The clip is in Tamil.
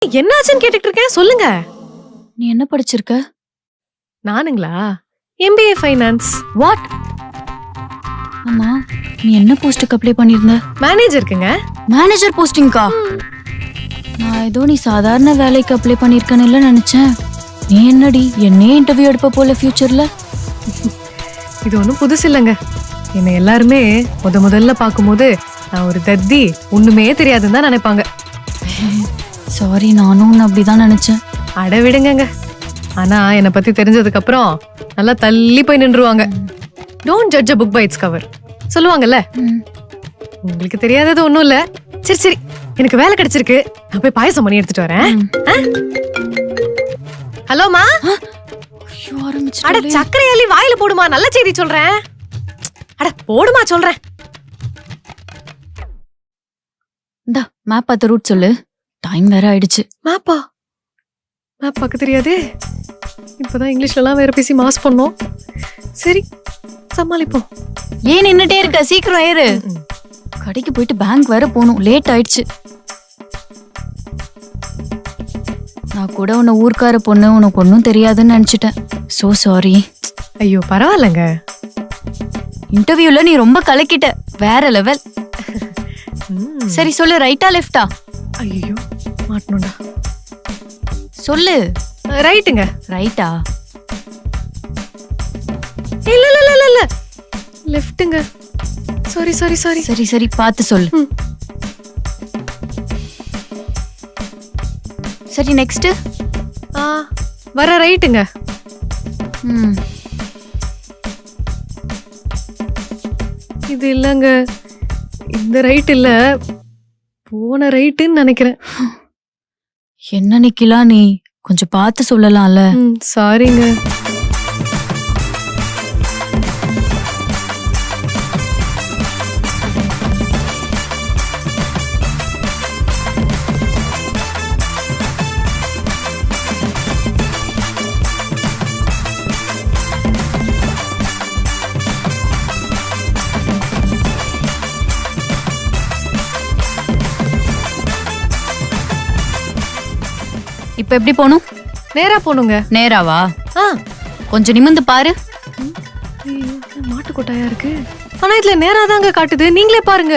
என்னாச்சுன்னு கேட்டுட்டு இருக்கேன், சொல்லுங்க. நீ என்ன படிச்சிருக்க? நானுங்களா? MBA finance. வாட்? அம்மா, நீ என்ன போஸ்டுக்கு அப்ளை பண்ணிருந்த? மேனேஜருக்குங்க. மேனேஜர் போஸ்டிங்கா? நான் ஏதோ நீ சாதாரண வேலைக்கு அப்ளை பண்ணிருக்கன்னு நினைச்சேன். நீ என்னடி என்னே இன்டர்வியூ எடுப்ப போல ஃபியூச்சர்ல? இது ஒன்றும் புதுசு இல்லைங்க. என்னை எல்லாருமே முதல்ல பார்க்கும்போது நான் ஒரு தத்தி, ஒண்ணுமே தெரியாதுன்னு தான் நினைப்பாங்க. சாரி, நானும் உன்னை அப்படிதான் நினைச்சேன். அட விடுங்கங்க. ஆனா என்னை பத்தி தெரிஞ்சதுக்கு அப்புறம் நல்லா தள்ளி போய் நின்றுவாங்க. Don't judge a book by its cover சொல்லுவாங்கல்ல. உங்களுக்கு தெரியாதது ஒண்ணும் இல்ல. சரி சரி, எனக்கு வேலை கிடைச்சிருக்கு. நான் போய் பாயசம் பண்ணி எடுத்துட்டு வரேன். ஹலோமா. அட சக்கரை அள்ளி வாயில போடுமா, நல்ல செய்தி சொல்றேன். அட போடுமா சொல்றேன். இந்தா மேப் பார்த்து ரூட் சொல்லு. டைம் வேற ஆயிடுச்சு. மேப்பா? மேப் பார்க்க தெரியாதே. இப்பதான் இங்கிலீஷ்ல வேற பேசி மாஸ் பண்ணோம். சரி சமாளிப்போம். ஏன் நின்னுட்டே இருக்க? சீக்கிரம் ஏறு. கடைக்கு போயிட்டு பேங்க் வேற போகணும். லேட் ஆயிடுச்சு. நான் கூட உன்னை ஊர்க்கார பொண்ணு, உனக்கு ஒன்னும் தெரியாதுன்னு நினைச்சிட்டேன். So sorry. ஐயோ பரவாயில்லங்க. இன்டர்வியூல நீ ரொம்ப கலக்கிட்ட. வேற லெவல். சரி சொல்லு, ரைட்டா லெஃப்டா? ஐயோ மாட்டணும்டா. சொல்லு. ரைட்டுங்க. ரைட்டா? இல்ல இல்ல இல்ல இல்ல, லெஃப்ட்டுங்க. Sorry sorry sorry. சரி சரி பார்த்து சொல்லு. சரி நெக்ஸ்ட். வர ரைட்டுங்க. இது இல்லங்க, இந்த ரைட் இல்ல, போன ரைட்டுன்னு நினைக்கிறேன். என்ன நிக்கிலா, நீ கொஞ்சம் பார்த்து சொல்லலாம்ல. சாரிங்க. இப்ப எப்படி போணும்? நேரா போணுங்க. நேராவா? கொஞ்சம் நிமிந்து பாரு. மாட்டு கொட்டாயா இருக்கு. ஆனா இதுல நேரா தாங்க காட்டுது. நீங்களே பாருங்க.